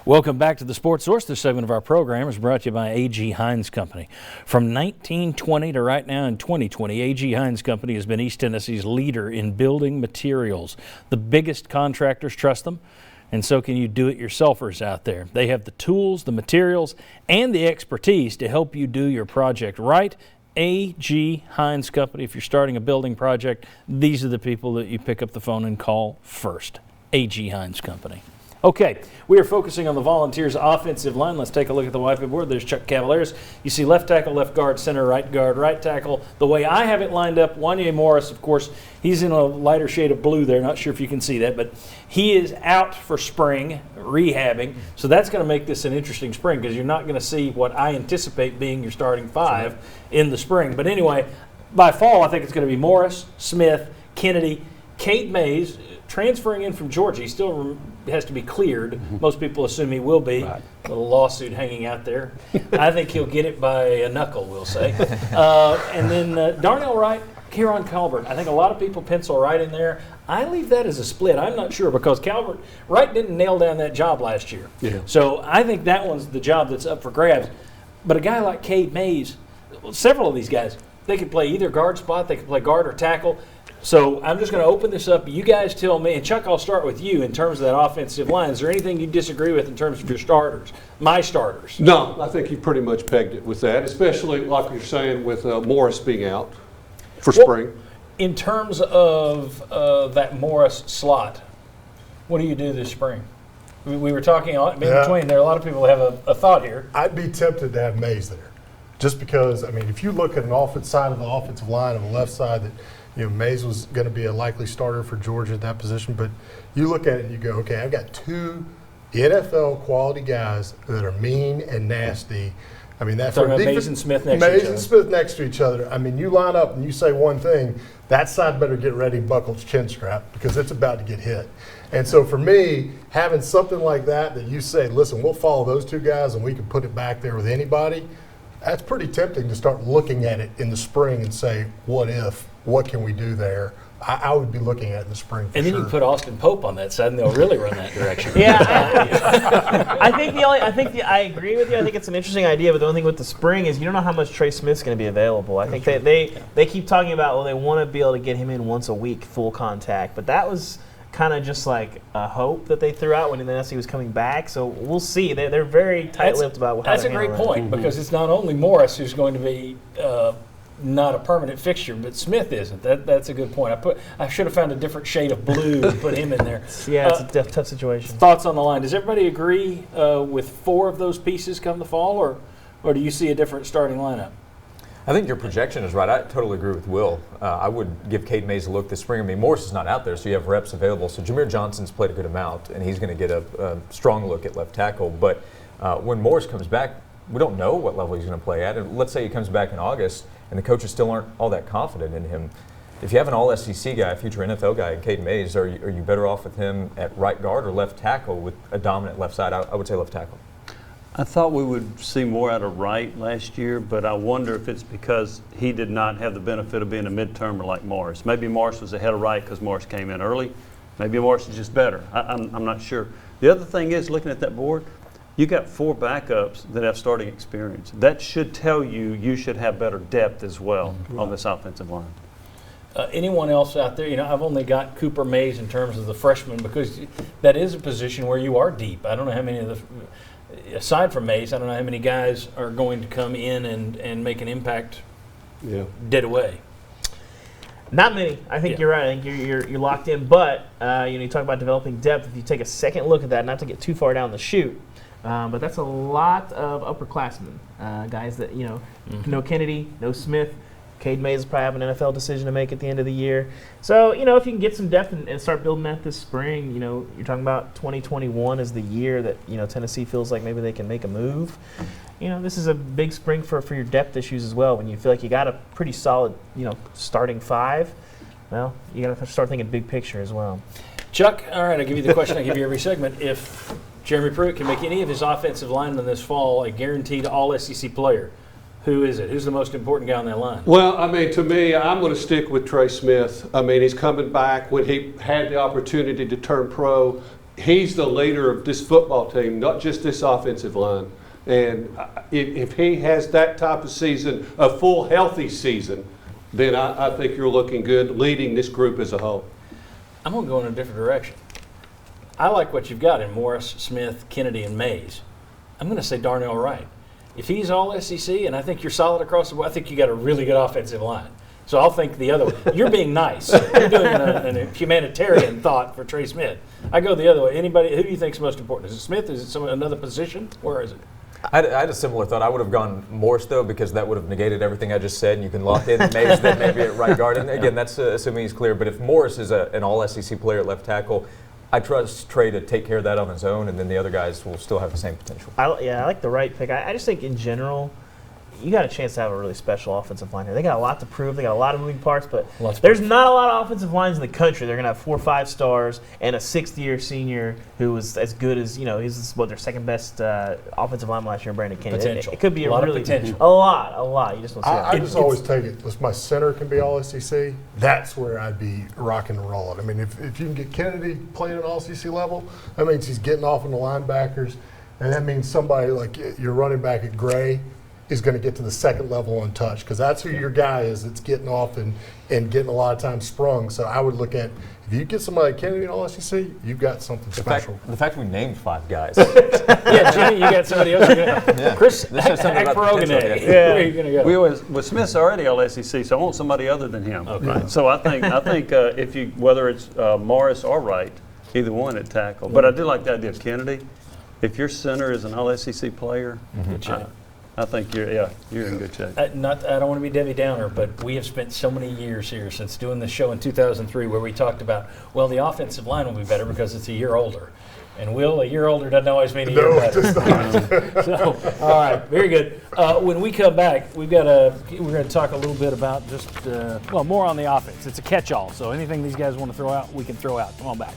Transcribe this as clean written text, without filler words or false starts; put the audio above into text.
Welcome back to the Sports Source. This segment of our program is brought to you by A.G. Hines Company. From 1920 to right now in 2020, A.G. Hines Company has been East Tennessee's leader in building materials. The biggest contractors trust them, and so can you do-it-yourselfers out there. They have the tools, the materials, and the expertise to help you do your project right. A.G. Hines Company. If you're starting a building project, these are the people that you pick up the phone and call first. A.G. Hines Company. Okay, we are focusing on the Volunteers' offensive line. Let's take a look at the whiteboard. There's Chuck Cavaliers. You see left tackle, left guard, guard, right tackle. The way I have it lined up, Wanya Morris, of course, he's in a lighter shade of blue there. Not sure if you can see that, but he is out for spring, rehabbing. So that's going to make this an interesting spring because you're not going to see what I anticipate being your starting five in the spring. But anyway, by fall, I think it's going to be Morris, Smith, Kennedy, Cade Mays, transferring in from Georgia. He still has to be cleared. Most people assume he will be. Right. A little lawsuit hanging out there. I think he'll get it by a knuckle, we'll say. And then Darnell Wright, Kieran Calvert. I think a lot of people pencil Wright in there. I leave that as a split. I'm not sure because Wright didn't nail down that job last year. Yeah. So I think that one's the job that's up for grabs. But a guy like Cade Mays, several of these guys, they could play either guard spot, they could play guard or tackle. So I'm just going to open this up. You guys tell me, and Chuck, I'll start with you in terms of that offensive line. Is there anything you disagree with in terms of your starters, my starters? No, I think you pretty much pegged it with that, especially like you're saying with Morris being out for spring. In terms of that Morris slot, what do you do this spring? We were talking in between there. A lot of people have a thought here. I'd be tempted to have Mays there just because, I mean, if you look at an offensive side of the offensive line on the left side that, Mays was going to be a likely starter for Georgia at that position, but you look at it and you go, okay, I've got two NFL quality guys that are mean and nasty. I mean, that's Mays and Smith next to each other. I mean, you line up and you say one thing, that side better get ready and buckle its chin strap because it's about to get hit. And so for me, having something like that you say, listen, we'll follow those two guys and we can put it back there with anybody, that's pretty tempting to start looking at it in the spring and say, what if? What can we do there? I would be looking at it in the spring. And then you put Austin Pope on that side, and they'll really run that direction. I agree with you. I think it's an interesting idea, but the only thing with the spring is you don't know how much Trey Smith's going to be available. I think they keep talking about they want to be able to get him in once a week, full contact, but that was kind of just like a hope that they threw out when they announced he was coming back. So we'll see. They're very tight-lipped about how that's a great point because it's not only Morris who's going to be not a permanent fixture, but Smith isn't. That's a good point. I should have found a different shade of blue to put him in there. Yeah, it's a tough situation. Thoughts on the line? Does everybody agree with four of those pieces come the fall, or do you see a different starting lineup? I think your projection is right. I totally agree with Will. I would give Cade Mays a look this spring. I mean, Morris is not out there, so you have reps available. So Jameer Johnson's played a good amount, and he's going to get a strong look at left tackle. But when Morris comes back, we don't know what level he's going to play at. And let's say he comes back in August, and the coaches still aren't all that confident in him. If you have an all-SEC guy, a future NFL guy, Cade Mays, are you better off with him at right guard or left tackle with a dominant left side? I would say left tackle. I thought we would see more out of Wright last year, but I wonder if it's because he did not have the benefit of being a mid-termer like Morris. Maybe Morris was ahead of Wright because Morris came in early. Maybe Morris is just better. I'm not sure. The other thing is, looking at that board, you got four backups that have starting experience. That should tell you should have better depth as well on this offensive line. Anyone else out there? I've only got Cooper Mays in terms of the freshman because that is a position where you are deep. I don't know how many of the aside from Mays, I don't know how many guys are going to come in and make an impact dead away. Not many. I think you're right. I think you're locked in. But you talk about developing depth. If you take a second look at that, not to get too far down the chute, but that's a lot of upperclassmen, guys that no Kennedy, no Smith. Cade Mays will probably have an NFL decision to make at the end of the year. So, if you can get some depth and start building that this spring, you're talking about 2021 is the year that, Tennessee feels like maybe they can make a move. This is a big spring for your depth issues as well. When you feel like you got a pretty solid, starting five, well, you got to start thinking big picture as well. Chuck, all right, I'll give you the question I give you every segment. If Jeremy Pruitt can make any of his offensive linemen this fall a guaranteed all-SEC player, who is it? Who's the most important guy on that line? Well, to me, I'm going to stick with Trey Smith. He's coming back. When he had the opportunity to turn pro, he's the leader of this football team, not just this offensive line. And if he has that type of season, a full healthy season, then I think you're looking good leading this group as a whole. I'm going to go in a different direction. I like what you've got in Morris, Smith, Kennedy, and Mays. I'm going to say Darnell Wright. If he's all SEC, and I think you're solid across the board, I think you got a really good offensive line. So I'll think the other way. You're being nice. You're doing a humanitarian thought for Trey Smith. I go the other way. Anybody, who do you think is most important? Is it Smith? Is it another position? Where is it? I had a similar thought. I would have gone Morse, though, because that would have negated everything I just said, and you can lock in Mays then maybe at right guard. And again, that's assuming he's clear. But if Morris is an all-SEC player at left tackle, I trust Trey to take care of that on his own, and then the other guys will still have the same potential. I like the right pick. I just think in general, you got a chance to have a really special offensive line here. They got a lot to prove. They got a lot of moving parts, but there's not a lot of offensive lines in the country. They're going to have 4 or 5 stars and a 6th-year senior who was as good as, he's their second best offensive lineman last year, Brandon Kennedy. Potential. It could be a lot really of potential. A lot. You just don't see I it. just always take it. If my center can be all SEC, that's where I'd be rocking and rolling. I mean, if you can get Kennedy playing at all SEC level, that means he's getting off on the linebackers, and that means somebody like your running back at Gray is going to get to the second level untouched, because that's who your guy is that's getting off and getting a lot of times sprung. So I would look at, if you get somebody like Kennedy in all SEC, you've got something special. The fact we named 5 guys. Yeah, Jimmy, you got somebody else. Chris, This says something about the potential, Akbarogane. yeah. Where are you going to go? We always, well, Smith's already all SEC, so I want somebody other than him. Okay. Right? So I think if you, whether it's Morris or Wright, either one at tackle. But I do like the idea of Kennedy. If your center is an all SEC player, Good shape. I think you're in good shape. I don't want to be Debbie Downer, but we have spent so many years here since doing the show in 2003 where we talked about, well, the offensive line will be better because it's a year older. And Will, a year older doesn't always mean a year better. So, all right, very good. When we come back, we're going to talk a little bit about just, more on the offense. It's a catch-all, so anything these guys want to throw out, we can throw out. Come on back.